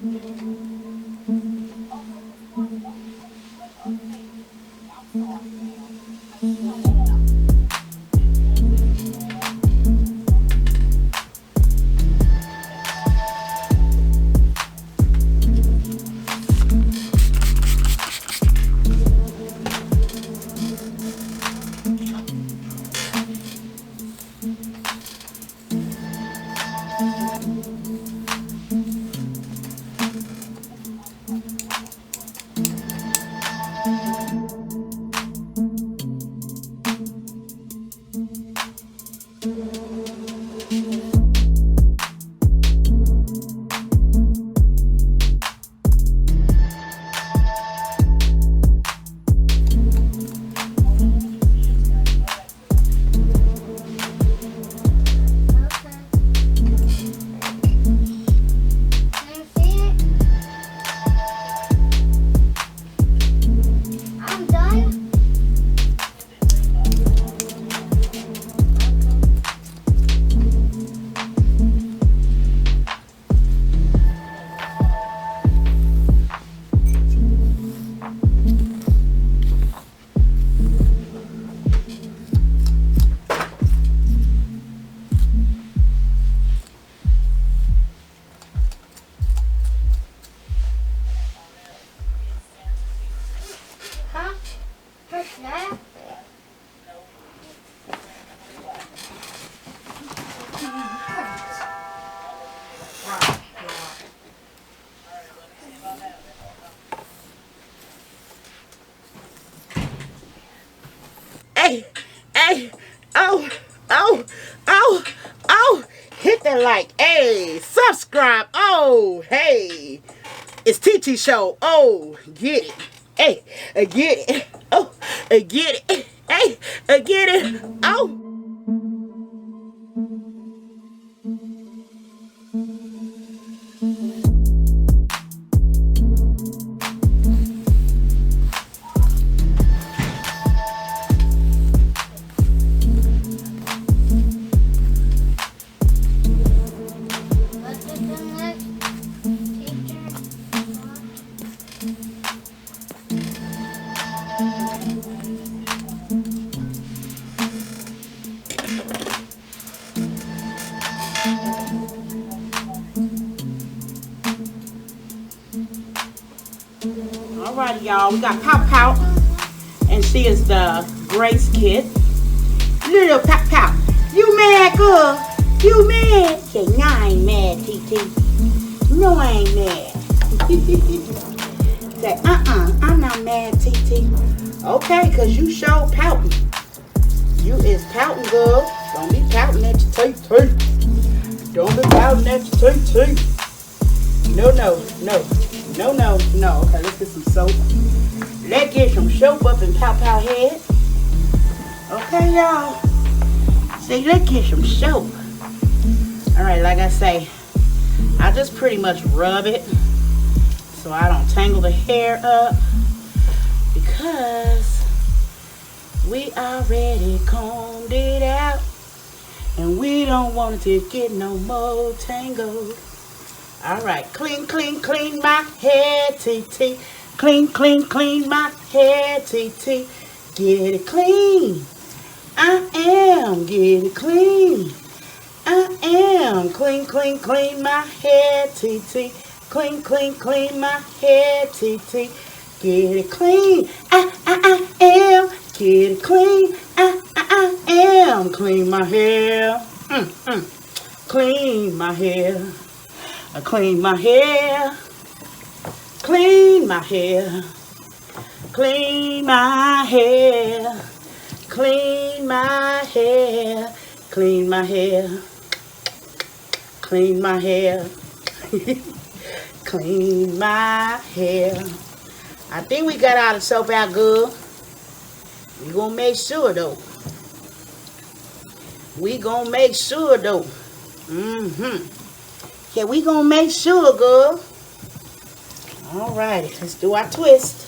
Hey, hey, oh, oh, oh, oh, hit that like, hey, subscribe, oh, hey, it's TT Show, oh, get it, hey, get it, oh, get it, hey, get it, oh. Alrighty, y'all, we got Pow Pow, and she is the Grace Kid. Little Pow Pow, you mad, girl? You mad? Say, no, I ain't mad, TT. No, I ain't mad. Say, I'm not mad, TT. Okay, because you show pouting. You is pouting, girl. Don't be pouting at your TT. Don't be pouting at your TT. No, no, no. No, no, no. Okay, let's get some soap. Let's get some soap up in Pow Pow head. Okay, y'all. See, let's get some soap. Alright, like I say, I just pretty much rub it so I don't tangle the hair up, because we already combed it out and we don't want it to get no more tangled. Alright, clean, clean, clean my hair, TT. Clean, clean, clean my hair, TT. Get it clean. I am. Get it clean. I am. Clean, clean, clean my hair, TT. Clean, clean, clean my hair, TT. Get it clean. I am. Get it clean. I am. Clean my hair. Clean my hair. I clean my hair, clean my hair, clean my hair, clean my hair, clean my hair, clean my hair, clean my hair. I think we got all the soap out good. We gonna make sure though. We gonna make sure though. Yeah, we gonna make sure, girl. Alrighty, let's do our twist.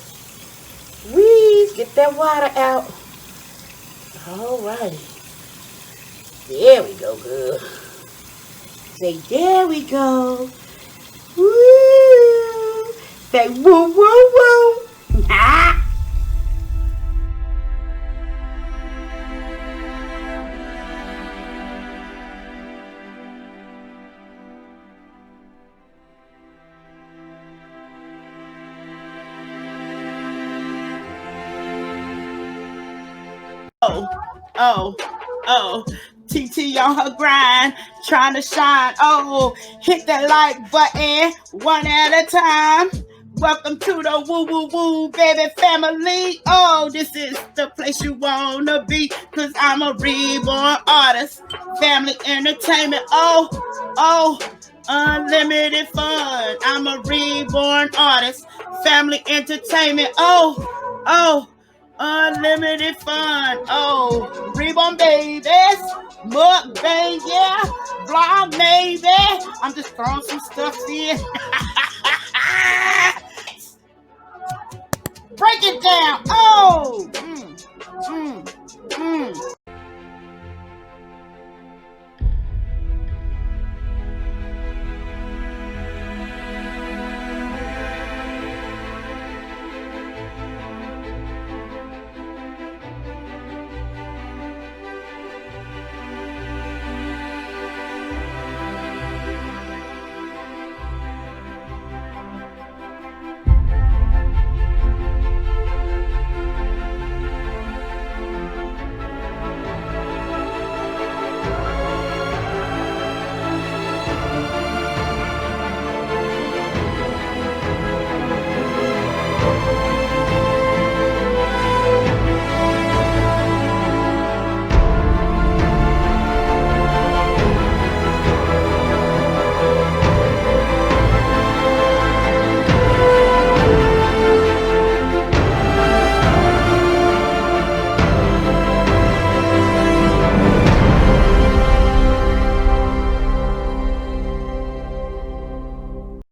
Whee, get that water out. Alrighty. There we go, girl. Say, there we go. Woo! Say woo woo woo. Oh, oh, oh. TT on her grind, trying to shine. Oh, hit that like button one at a time. Welcome to the woo woo woo baby family. Oh, this is the place you wanna be, cause I'm a reborn artist. Family entertainment. Oh, oh, unlimited fun. I'm a reborn artist. Family entertainment. Oh, oh. Unlimited fun. Oh, Reborn babies. Mukbang, yeah. Vlog maybe. I'm just throwing some stuff in.